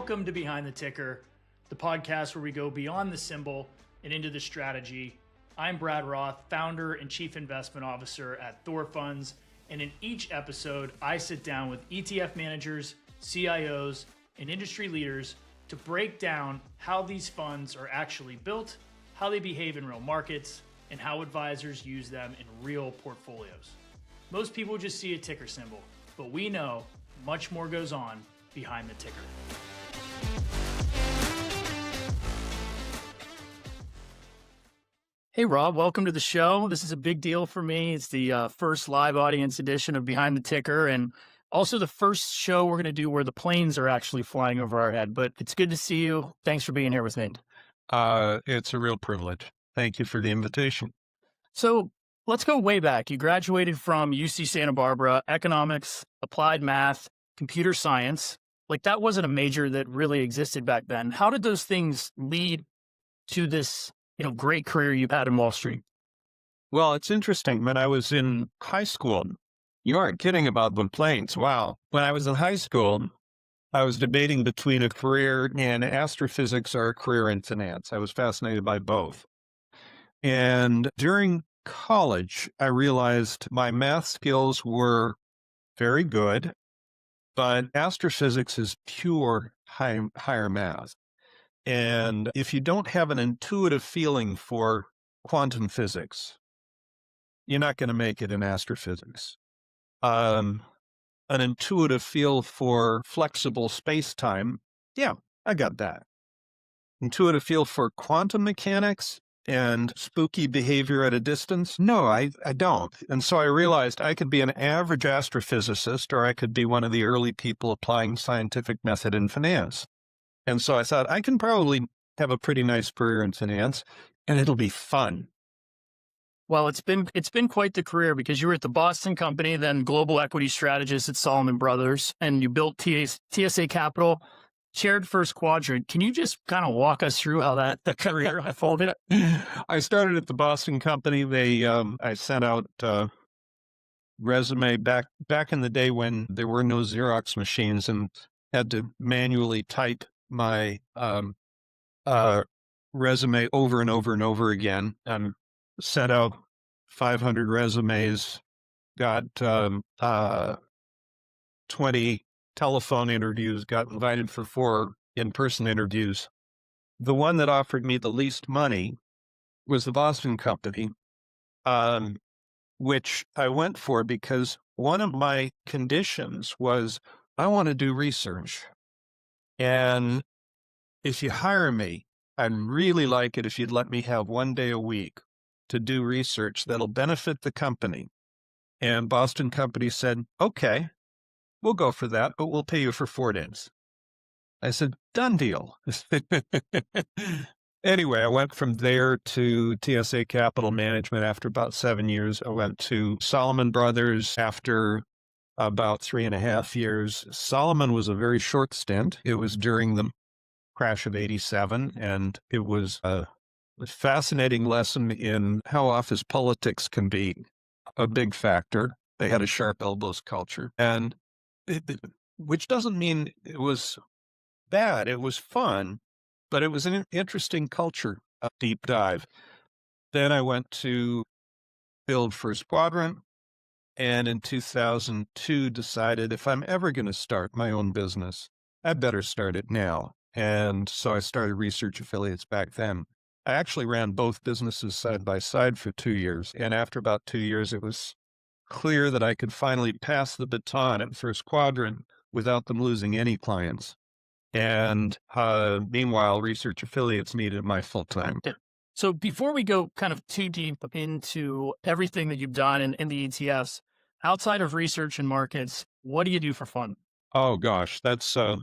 Welcome to Behind the Ticker, the podcast where we go beyond the symbol and into the strategy. I'm Brad Roth, founder and chief investment officer at Thor Funds, and in each episode, I sit down with ETF managers, CIOs, and industry leaders to break down how these funds are actually built, how they behave in real markets, and how advisors use them in real portfolios. Most people just see a ticker symbol, but we know much more goes on behind the ticker. Hey, Rob, welcome to the show. This is a big deal for me. It's the first live audience edition of Behind the Ticker, and also the first show we're going to do where the planes are actually flying over our head. But it's good to see you. Thanks for being here with me. It's a real privilege. Thank you for the invitation. So let's go way back. You graduated from UC Santa Barbara, economics, applied math, computer science. Like, that wasn't a major that really existed back then. How did those things lead to this great career you've had in Wall Street? Well, it's interesting. When I was in high school, you aren't kidding about the planes. Wow. When I was in high school, I was debating between a career in astrophysics or a career in finance. I was fascinated by both. And during college, I realized my math skills were very good, but astrophysics is pure higher math. And if you don't have an intuitive feeling for quantum physics, you're not going to make it in astrophysics. An intuitive feel for flexible space-time, yeah, I got that. Intuitive feel for quantum mechanics and spooky behavior at a distance, no, I don't. And so I realized I could be an average astrophysicist, or I could be one of the early people applying scientific method in finance. And so I thought I can probably have a pretty nice career in finance, and it'll be fun. Well, it's been quite the career, because you were at the Boston company, then global equity strategist at Salomon Brothers, and you built TSA Capital, chaired First Quadrant. Can you just kind of walk us through how that career unfolded? I started at the Boston company. I sent out resume back in the day when there were no Xerox machines, and had to manually type my resume over and over and over again, and sent out 500 resumes, got 20 telephone interviews, got invited for 4 in-person interviews. The one that offered me the least money was the Boston company, which I went for because one of my conditions was I want to do research. And if you hire me, I'd really like it if you'd let me have 1 day a week to do research that'll benefit the company. And Boston company said, okay, we'll go for that, but we'll pay you for 4 days. I said, done deal. Anyway, I went from there to TSA Capital Management after about 7 years. I went to Salomon Brothers after about 3.5 years. Salomon was a very short stint. It was during the crash of '87, and it was a fascinating lesson in how office politics can be a big factor. They had a sharp elbows culture, and which doesn't mean it was bad. It was fun, but it was an interesting culture, a deep dive. Then I went to build First Quadrant, and in 2002 decided if I'm ever going to start my own business, I better start it now. And so I started Research Affiliates back then. I actually ran both businesses side by side for 2 years. And after about 2 years, it was clear that I could finally pass the baton at First Quadrant without them losing any clients. And meanwhile, Research Affiliates needed my full time. So before we go kind of too deep into everything that you've done in the ETFs, outside of research and markets, what do you do for fun? Oh, gosh, that's a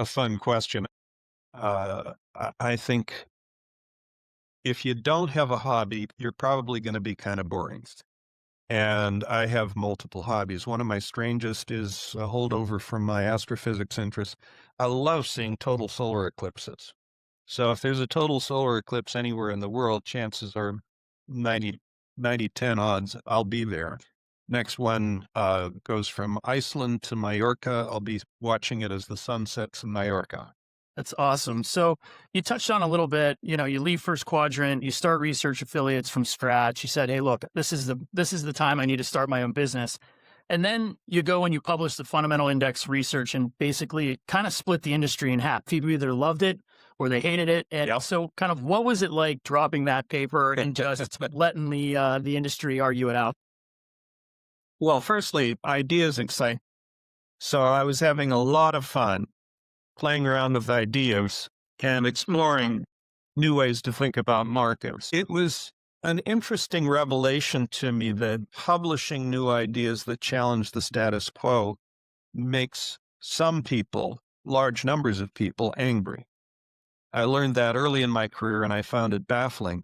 fun question. I think if you don't have a hobby, you're probably going to be kind of boring. And I have multiple hobbies. One of my strangest is a holdover from my astrophysics interest. I love seeing total solar eclipses. So if there's a total solar eclipse anywhere in the world, chances are 90-10 odds I'll be there. Next one goes from Iceland to Mallorca. I'll be watching it as the sun sets in Mallorca. That's awesome. So you touched on a little bit, you leave first quadrant, you start research affiliates from scratch. You said, hey, look, this is the time I need to start my own business. And then you go and you publish the fundamental index research and basically kind of split the industry in half. People either loved it or they hated it. And so kind of what was it like dropping that paper and just letting the industry argue it out? Well, firstly, ideas excite. So I was having a lot of fun playing around with ideas and exploring new ways to think about markets. It was an interesting revelation to me that publishing new ideas that challenge the status quo makes some people, large numbers of people, angry. I learned that early in my career and I found it baffling.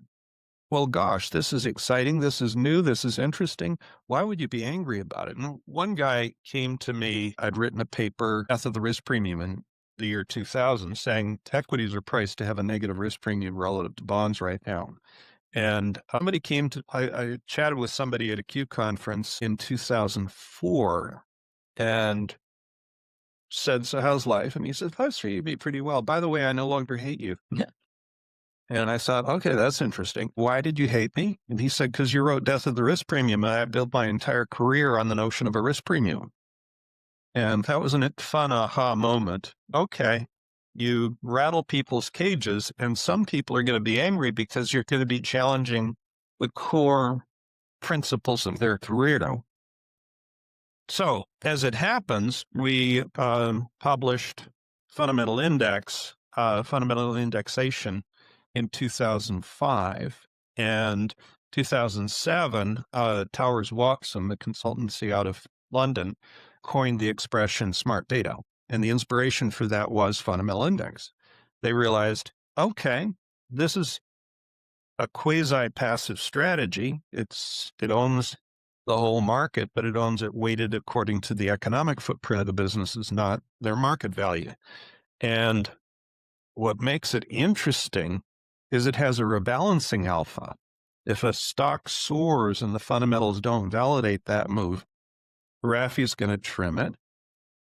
Well, gosh, this is exciting. This is new. This is interesting. Why would you be angry about it? And one guy came to me. I'd written a paper, Death of the Risk Premium, in the year 2000, saying equities are priced to have a negative risk premium relative to bonds right now. And somebody came to, I chatted with somebody at a Q conference in 2004 and said, so how's life? And he said, life's treating me pretty well. By the way, I no longer hate you. And I thought, okay, that's interesting. Why did you hate me? And he said, because you wrote Death of the Risk Premium. And I built my entire career on the notion of a risk premium. And that was a fun aha moment. Okay, you rattle people's cages, and some people are going to be angry because you're going to be challenging the core principles of their career. So as it happens, we published fundamental indexation in 2005, and 2007, Towers Watson, the consultancy out of London, coined the expression smart beta. And the inspiration for that was fundamental index. They realized, okay, this is a quasi-passive strategy. It owns the whole market, but it owns it weighted according to the economic footprint of the businesses, not their market value. And what makes it interesting is it has a rebalancing alpha. If a stock soars and the fundamentals don't validate that move, RAFI is going to trim it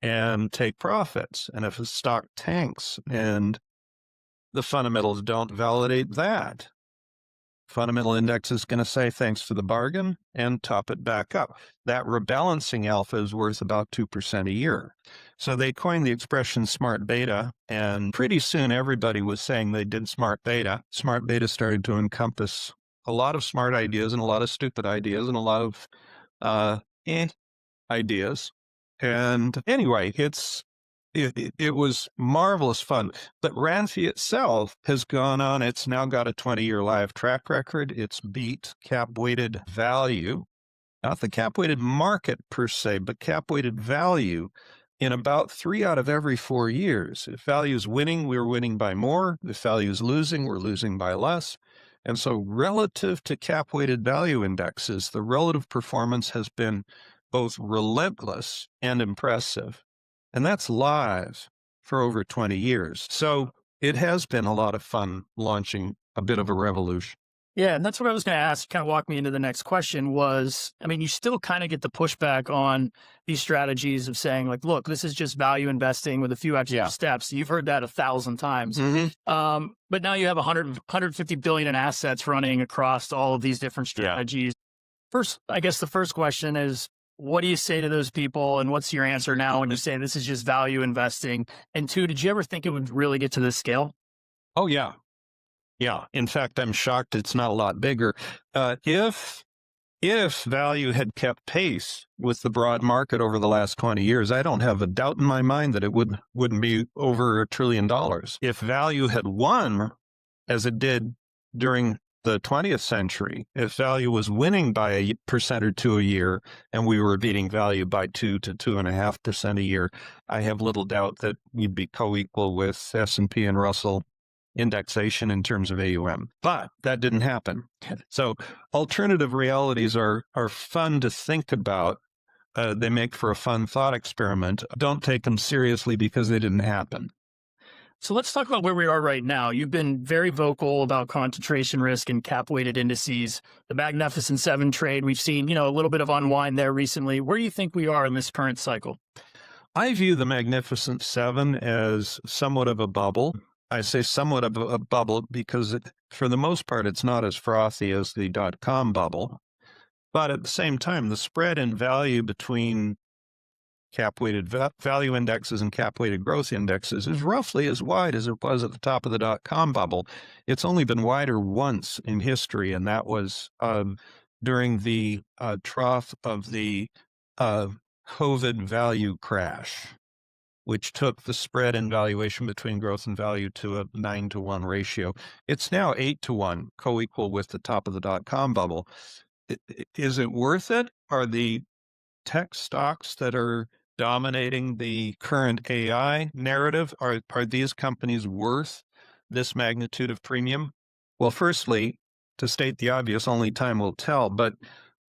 and take profits. And if a stock tanks and the fundamentals don't validate that, fundamental index is going to say thanks for the bargain and top it back up. That rebalancing alpha is worth about 2% a year. So they coined the expression smart beta, and pretty soon everybody was saying they did smart beta. Smart beta started to encompass a lot of smart ideas and a lot of stupid ideas and a lot of ideas. And anyway, it was marvelous fun. But RAFI itself has gone on. It's now got a 20-year live track record. It's beat cap-weighted value, not the cap-weighted market per se, but cap-weighted value in about 3 out of every 4 years. If value is winning, we're winning by more. If value is losing, we're losing by less. And so relative to cap-weighted value indexes, the relative performance has been both relentless and impressive. And that's live for over 20 years. So it has been a lot of fun launching a bit of a revolution. Yeah, and that's what I was going to ask, kind of walk me into the next question was, I mean, you still kind of get the pushback on these strategies of saying like, look, this is just value investing with a few extra steps. You've heard that 1,000 times. But now you have 150 billion in assets running across all of these different strategies. First, I guess the first question is, what do you say to those people? And what's your answer now when you say this is just value investing? And 2, did you ever think it would really get to this scale? Oh, yeah. Yeah. In fact, I'm shocked it's not a lot bigger. If value had kept pace with the broad market over the last 20 years, I don't have a doubt in my mind that it wouldn't be over $1 trillion. If value had won, as it did during the 20th century, if value was winning by 1% or 2% a year, and we were beating value by 2 to 2.5% a year, I have little doubt that you'd be co-equal with S&P and Russell indexation in terms of AUM. But that didn't happen. So alternative realities are fun to think about. They make for a fun thought experiment. Don't take them seriously because they didn't happen. So let's talk about where we are right now. You've been very vocal about concentration risk and cap-weighted indices. The Magnificent Seven trade, we've seen, a little bit of unwind there recently. Where do you think we are in this current cycle? I view the Magnificent Seven as somewhat of a bubble. I say somewhat of a bubble because for the most part, it's not as frothy as the dot-com bubble. But at the same time, the spread in value between cap-weighted value indexes and cap-weighted growth indexes is roughly as wide as it was at the top of the dot-com bubble. It's only been wider once in history, and that was during the trough of the COVID value crash, which took the spread in valuation between growth and value to a 9-to-1 ratio. It's now 8-to-1, co-equal with the top of the dot-com bubble. Is it worth it? Are the tech stocks that are dominating the current AI narrative, are these companies worth this magnitude of premium? Well, firstly, to state the obvious, only time will tell, but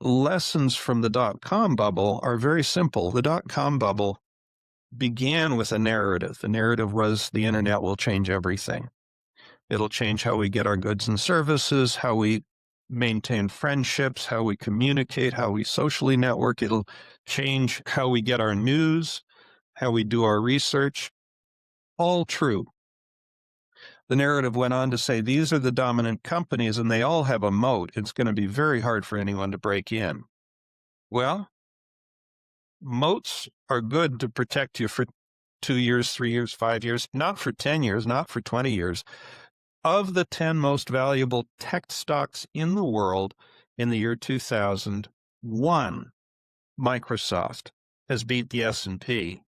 lessons from the dot-com bubble are very simple. The dot-com bubble began with a narrative. The narrative was the internet will change everything. It'll change how we get our goods and services, how we maintain friendships, how we communicate, how we socially network. It'll change how we get our news, how we do our research. All true. The narrative went on to say these are the dominant companies and they all have a moat. It's going to be very hard for anyone to break in. Well, moats are good to protect you for 2 years, 3 years, 5 years, not for 10 years, not for 20 years. Of the 10 most valuable tech stocks in the world in the year 2000, one, Microsoft, has beat the S&P.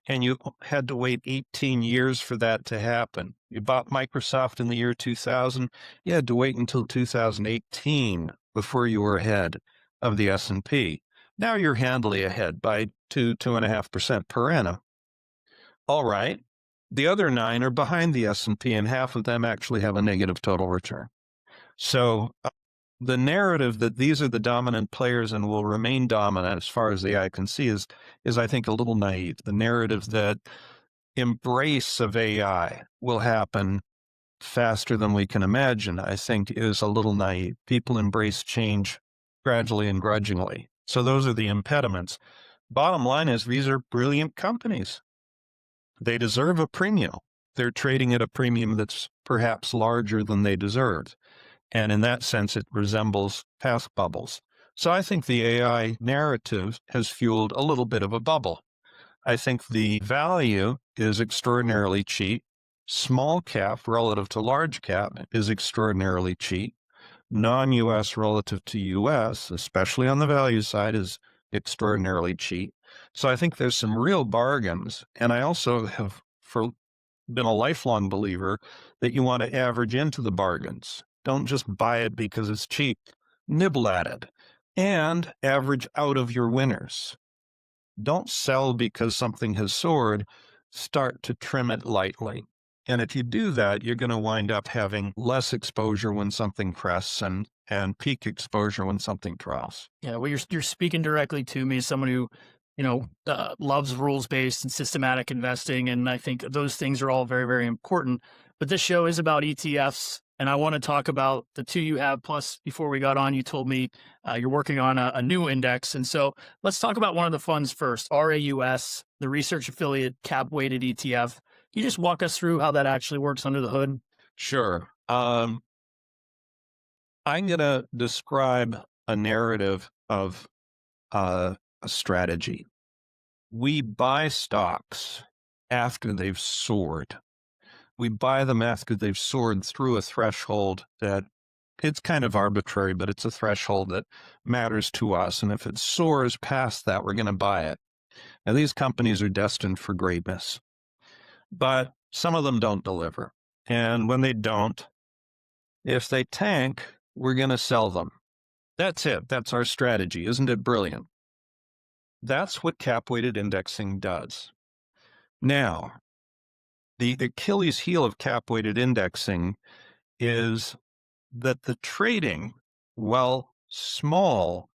And you had to wait 18 years for that to happen. You bought Microsoft in the year 2000, you had to wait until 2018 before you were ahead of the S&P. Now you're handily ahead by 2.5% per annum. All right. The other 9 are behind the S&P, and half of them actually have a negative total return. So the narrative that these are the dominant players and will remain dominant as far as the eye can see is I think, a little naive. The narrative that embrace of AI will happen faster than we can imagine, I think, is a little naive. People embrace change gradually and grudgingly. So those are the impediments. Bottom line is these are brilliant companies. They deserve a premium. They're trading at a premium that's perhaps larger than they deserve. And in that sense, it resembles past bubbles. So I think the AI narrative has fueled a little bit of a bubble. I think the value is extraordinarily cheap. Small cap relative to large cap is extraordinarily cheap. Non-US relative to US, especially on the value side, is extraordinarily cheap. So I think there's some real bargains. And I also have been a lifelong believer that you want to average into the bargains. Don't just buy it because it's cheap. Nibble at it and average out of your winners. Don't sell because something has soared. Start to trim it lightly. And if you do that, you're going to wind up having less exposure when something crests and peak exposure when something troughs. Yeah, well, you're speaking directly to me as someone who, loves rules-based and systematic investing, and I think those things are all very, very important. But this show is about ETFs, and I want to talk about the 2 you have. Plus, before we got on, you told me you're working on a new index, and so let's talk about one of the funds first, RAUS, the research affiliate cap-weighted ETF. Can you just walk us through how that actually works under the hood? Sure. I'm going to describe a narrative of a strategy. We buy stocks after they've soared. We buy them after they've soared through a threshold that it's kind of arbitrary, but it's a threshold that matters to us. And if it soars past that, we're going to buy it. Now, these companies are destined for greatness, but some of them don't deliver. And when they don't, if they tank, we're going to sell them. That's it. That's our strategy. Isn't it brilliant? That's what cap-weighted indexing does. Now, the Achilles heel of cap-weighted indexing is that the trading, while small,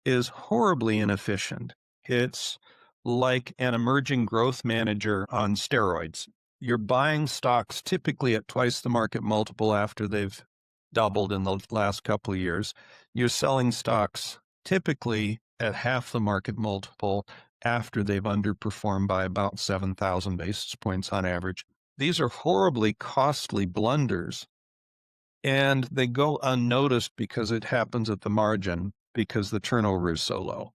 is horribly inefficient. It's like an emerging growth manager on steroids. You're buying stocks typically at twice the market multiple after they've doubled in the last couple of years. You're selling stocks typically at half the market multiple after they've underperformed by about 7,000 basis points on average. These are horribly costly blunders, and they go unnoticed because it happens at the margin because the turnover is so low.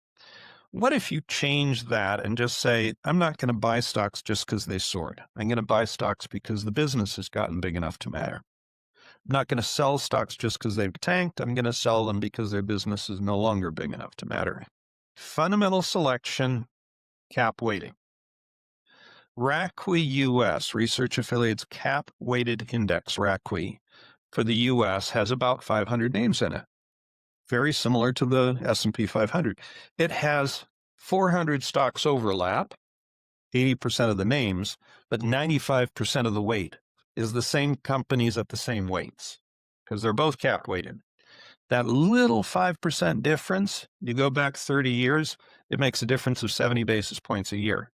What if you change that and just say, I'm not going to buy stocks just because they soared. I'm going to buy stocks because the business has gotten big enough to matter. I'm not going to sell stocks just because they've tanked. I'm going to sell them because their business is no longer big enough to matter. Fundamental selection, cap weighting. RAFI US, Research Affiliates Cap Weighted Index, RAFI, for the US has about 500 names in it. Very similar to the S&P 500. It has 400 stocks overlap, 80% of the names, but 95% of the weight is the same companies at the same weights because they're both cap weighted. That little 5% difference, you go back 30 years, it makes a difference of 70 basis points a year,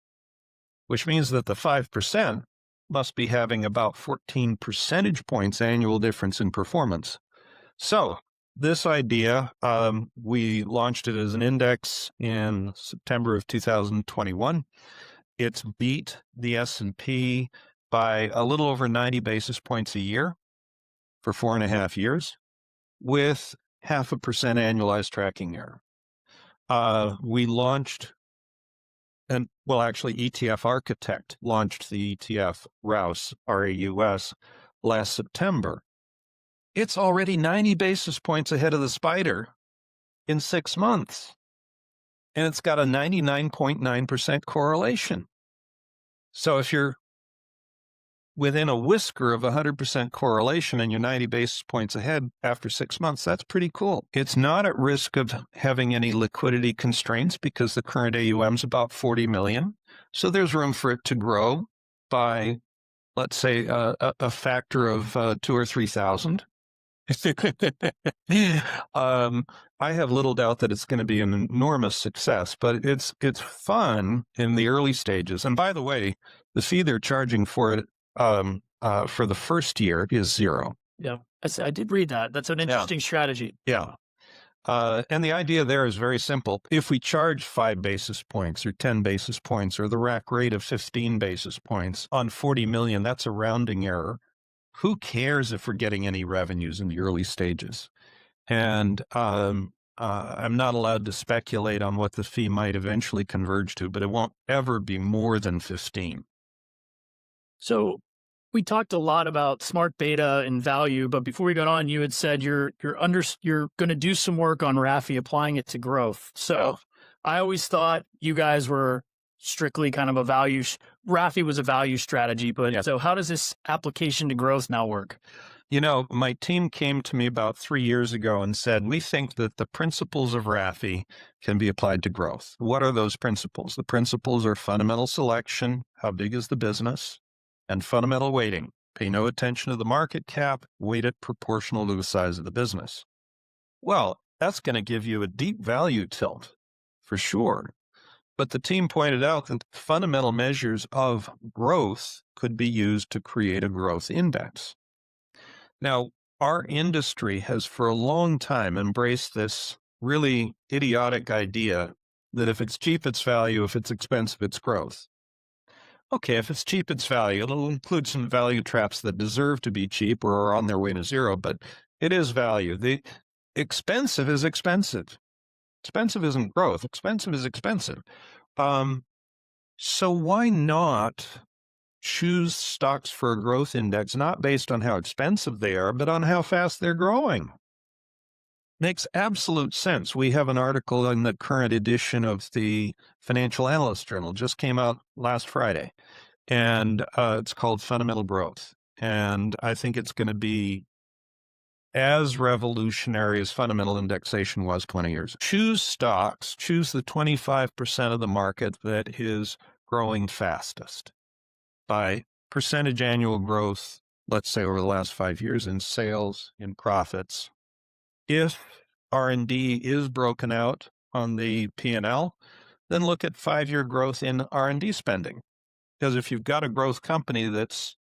which means that the 5% must be having about 14 percentage points annual difference in performance. So this idea, we launched it as an index in September of 2021. It's beat the S&P by a little over 90 basis points a year for 4.5 years with 0.5% annualized tracking error. We launched, actually ETF Architect launched the ETF RAUS, RAUS, last September. It's already 90 basis points ahead of the spider in 6 months. And it's got a 99.9% correlation. So if you're within a whisker of 100% correlation and you're 90 basis points ahead after 6 months, that's pretty cool. It's not at risk of having any liquidity constraints because the current AUM is about 40 million. So there's room for it to grow by, let's say, a factor of 2,000 or 3,000. I have little doubt that it's going to be an enormous success, but it's fun in the early stages. And by the way, the fee they're charging for it for the first year is 0. Yeah, I did read that. That's an interesting strategy. Yeah. And the idea there is very simple. If we charge 5 basis points or 10 basis points or the rack rate of 15 basis points on 40 million, that's a rounding error. Who cares if we're getting any revenues in the early stages? And I'm not allowed to speculate on what the fee might eventually converge to, but it won't ever be more than 15. So we talked a lot about smart beta and value, but before we got on, you had said you're going to do some work on RAFI, applying it to growth. So I always thought you guys were strictly kind of a value. RAFI was a value strategy, but so how does this application to growth now work? You know, my team came to me about 3 years ago and said, we think that the principles of RAFI can be applied to growth. What are those principles? The principles are fundamental selection, how big is the business, and fundamental weighting. Pay no attention to the market cap, weight it proportional to the size of the business. Well, that's going to give you a deep value tilt, for sure. But the team pointed out that fundamental measures of growth could be used to create a growth index. Now, our industry has for a long time embraced this really idiotic idea that if it's cheap, it's value. If it's expensive, it's growth. Okay, if it's cheap, it's value. It'll include some value traps that deserve to be cheap or are on their way to zero, but it is value. The expensive is expensive. Expensive isn't growth. Expensive is expensive. So why not choose stocks for a growth index, not based on how expensive they are, but on how fast they're growing? Makes absolute sense. We have an article in the current edition of the Financial Analysts Journal, just came out last Friday, and it's called Fundamental Growth. And I think it's going to be as revolutionary as fundamental indexation was 20 years. Choose stocks, choose the 25% of the market that is growing fastest by percentage annual growth, let's say over the last 5 years in sales, in profits. If R&D is broken out on the P&L, then look at 5-year growth in R&D spending. Because if you've got a growth company that's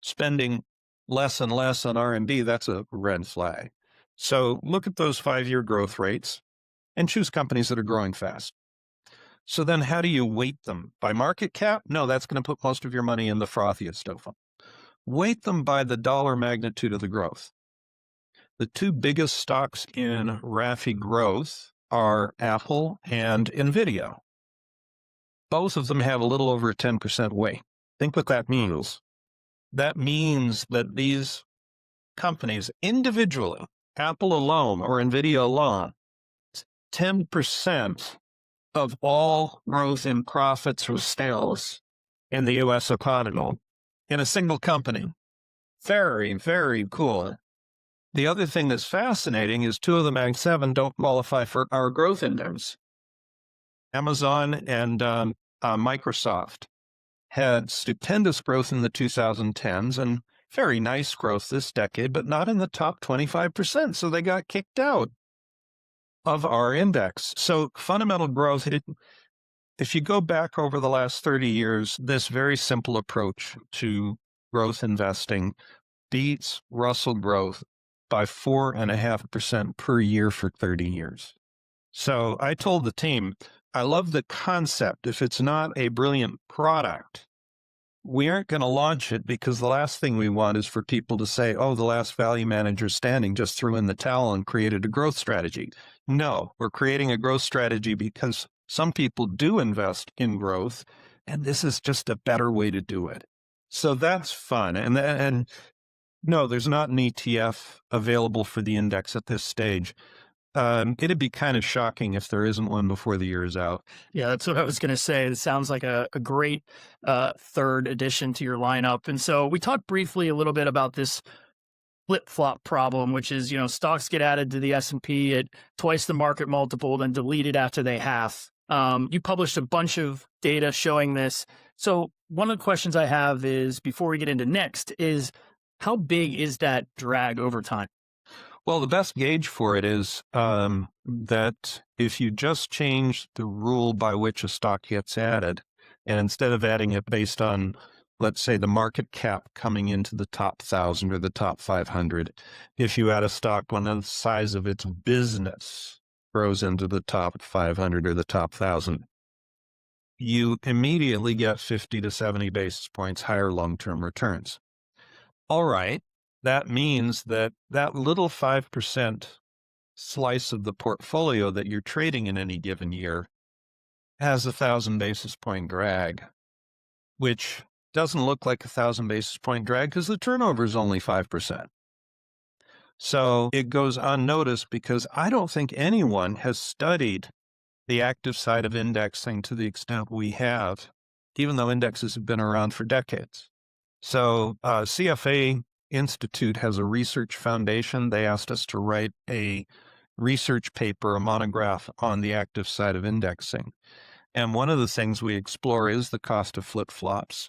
spending less and less on R&D, that's a red flag. So look at those 5-year growth rates and choose companies that are growing fast. So then how do you weight them? By market cap? No, that's going to put most of your money in the frothiest of them. Weight them by the dollar magnitude of the growth. The two biggest stocks in RAFI Growth are Apple and NVIDIA. Both of them have a little over a 10% weight. Think what that means. That means that these companies individually, Apple alone or NVIDIA alone, 10% of all growth in profits or sales in the U.S. economy in a single company. Very, very cool. The other thing that's fascinating is two of the Mag 7 don't qualify for our growth index. Amazon and Microsoft had stupendous growth in the 2010s and very nice growth this decade, but not in the top 25%. So they got kicked out of our index. So fundamental growth, if you go back over the last 30 years, this very simple approach to growth investing beats Russell growth by 4.5% per year for 30 years. So I told the team, I love the concept. If it's not a brilliant product, we aren't going to launch it, because the last thing we want is for people to say, oh, the last value manager standing just threw in the towel and created a growth strategy. No, we're creating a growth strategy because some people do invest in growth, and this is just a better way to do it. So that's fun. And no, there's not an ETF available for the index at this stage. It'd be kind of shocking if there isn't one before the year is out. Yeah, that's what I was going to say. It sounds like a great third addition to your lineup. And so we talked briefly a little bit about this flip-flop problem, which is, stocks get added to the S&P at twice the market multiple, then deleted after they half. You published a bunch of data showing this. So one of the questions I have is, before we get into NIXT, is how big is that drag over time? Well, the best gauge for it is that if you just change the rule by which a stock gets added, and instead of adding it based on, let's say, the market cap coming into the top 1,000 or the top 500, if you add a stock when the size of its business grows into the top 500 or the top 1,000, you immediately get 50 to 70 basis points higher long-term returns. All right. That means that little 5% slice of the portfolio that you're trading in any given year has 1,000 basis point drag, which doesn't look like 1,000 basis point drag because the turnover is only 5%. So it goes unnoticed because I don't think anyone has studied the active side of indexing to the extent we have, even though indexes have been around for decades. So CFA Institute has a research foundation. They asked us to write a research paper, a monograph on the active side of indexing. And one of the things we explore is the cost of flip-flops.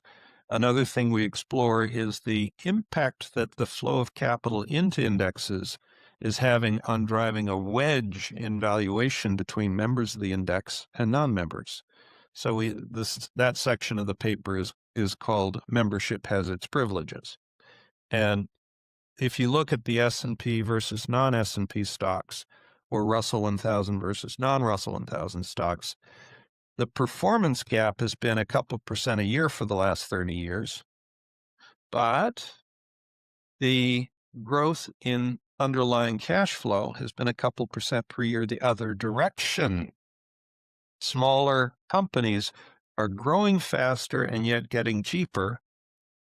Another thing we explore is the impact that the flow of capital into indexes is having on driving a wedge in valuation between members of the index and non-members. So that section of the paper is called Membership Has Its Privileges. And if you look at the S&P versus non-S&P stocks, or Russell 1000 versus non-Russell 1000 stocks, the performance gap has been a couple percent a year for the last 30 years, but the growth in underlying cash flow has been a couple percent per year the other direction. Smaller companies are growing faster and yet getting cheaper.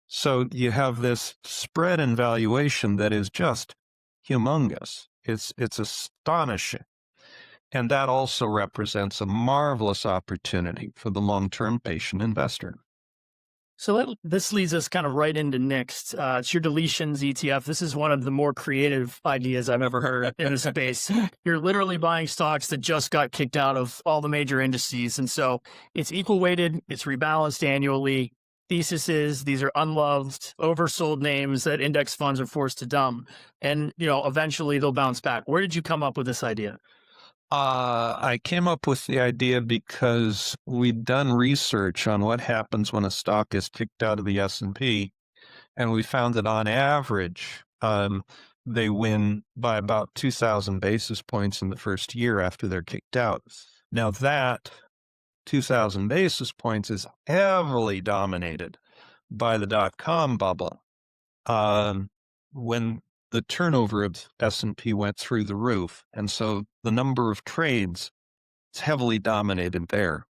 So you have this spread in valuation that is just humongous. It's astonishing. And that also represents a marvelous opportunity for the long-term patient investor. So this leads us kind of right into NIXT. It's your deletions ETF. This is one of the more creative ideas I've ever heard in the space. You're literally buying stocks that just got kicked out of all the major indices. And so it's equal weighted, it's rebalanced annually. Thesis is these are unloved, oversold names that index funds are forced to dump. And, eventually they'll bounce back. Where did you come up with this idea? I came up with the idea because we'd done research on what happens when a stock is kicked out of the S&P, and we found that on average, they win by about 2,000 basis points in the first year after they're kicked out. Now that 2,000 basis points is heavily dominated by the dot-com bubble. When the turnover of S&P went through the roof, and so the number of trades is heavily dominated there.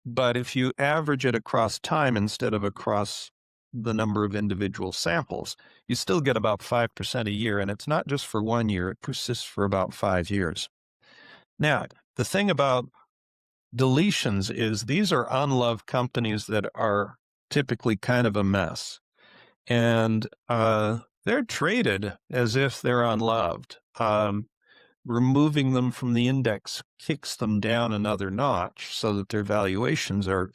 But if you average it across time instead of across the number of individual samples, you still get about 5% a year, and it's not just for 1 year, it persists for about 5 years. Now, the thing about deletions is these are unloved companies that are typically kind of a mess. And they're traded as if they're unloved. Removing them from the index kicks them down another notch so that their valuations are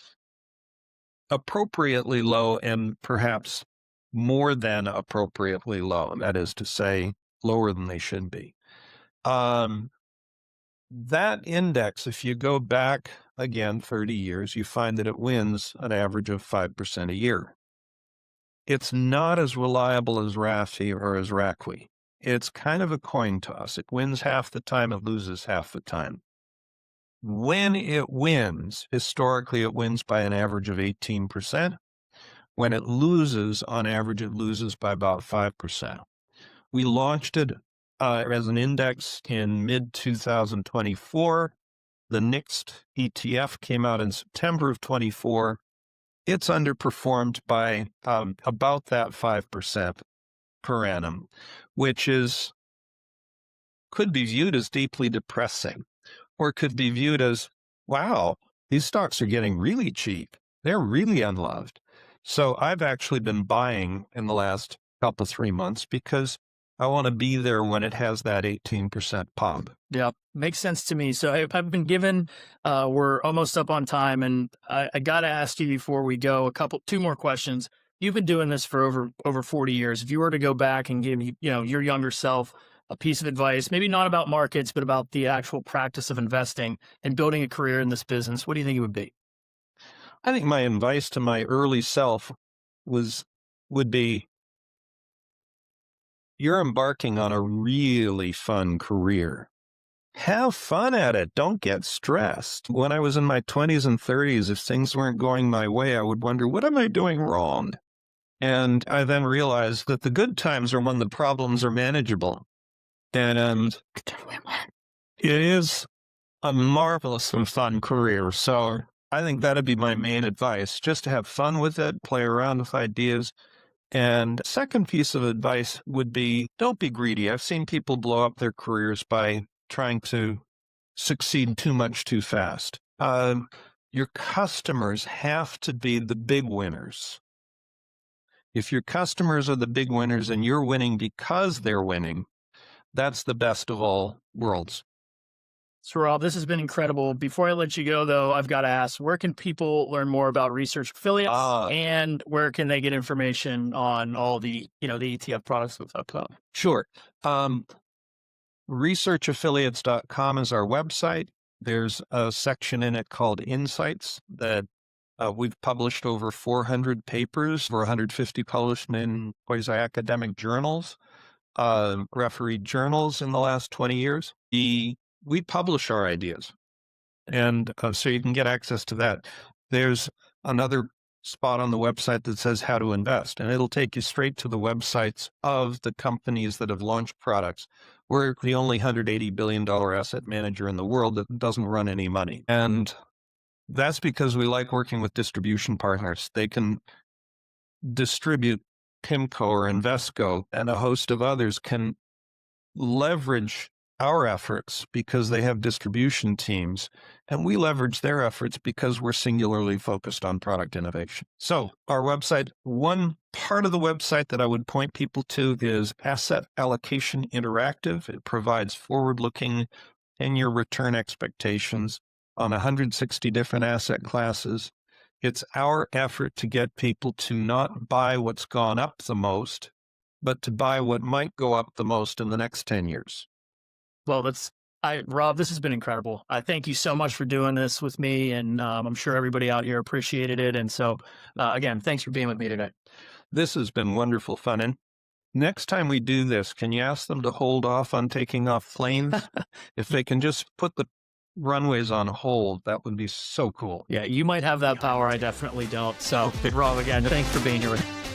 appropriately low and perhaps more than appropriately low. That is to say, lower than they should be. That index, if you go back again 30 years, you find that it wins an average of 5% a year. It's not as reliable as RAFI or as RACWI. It's kind of a coin toss. It wins half the time, it loses half the time. When it wins, historically, it wins by an average of 18%. When it loses, on average, it loses by about 5%. We launched it as an index in mid-2024. The NIXT ETF came out in September of 24. It's underperformed by about that 5% per annum, which could be viewed as deeply depressing, or could be viewed as, wow, these stocks are getting really cheap. They're really unloved. So I've actually been buying in the last couple, 3 months because I want to be there when it has that 18% pop. Yeah, makes sense to me. So I've been given, we're almost up on time, and I got to ask you before we go two more questions. You've been doing this for over 40 years. If you were to go back and give your younger self a piece of advice, maybe not about markets, but about the actual practice of investing and building a career in this business, what do you think it would be? I think my advice to my early self would be, you're embarking on a really fun career. Have fun at it. Don't get stressed. When I was in my 20s and 30s, if things weren't going my way, I would wonder, what am I doing wrong? And I then realized that the good times are when the problems are manageable. And it is a marvelous and fun career. So I think that'd be my main advice, just to have fun with it, play around with ideas. And second piece of advice would be, don't be greedy. I've seen people blow up their careers by trying to succeed too much too fast. Your customers have to be the big winners. If your customers are the big winners and you're winning because they're winning, that's the best of all worlds. So Rob, this has been incredible. Before I let you go, though, I've got to ask, where can people learn more about Research Affiliates, and where can they get information on all the ETF products we've talked about? Sure. Researchaffiliates.com is our website. There's a section in it called Insights that we've published over 400 papers, over 150 published in quasi-academic journals, refereed journals in the last 20 years. We publish our ideas, and so you can get access to that. There's another spot on the website that says how to invest, and it'll take you straight to the websites of the companies that have launched products. We're the only $180 billion asset manager in the world that doesn't run any money. And that's because we like working with distribution partners. They can distribute. PIMCO or Invesco and a host of others can leverage our efforts because they have distribution teams, and we leverage their efforts because we're singularly focused on product innovation. So our website, one part of the website that I would point people to is Asset Allocation Interactive. It provides forward-looking 10-year return expectations on 160 different asset classes. It's our effort to get people to not buy what's gone up the most, but to buy what might go up the most in the next 10 years. Well, Rob, this has been incredible. I thank you so much for doing this with me, and I'm sure everybody out here appreciated it. And so, again, thanks for being with me today. This has been wonderful fun. And next time we do this, can you ask them to hold off on taking off planes? If they can just put the runways on hold, that would be so cool. Yeah, you might have that power. I definitely don't. So, Rob, again, thanks for being here with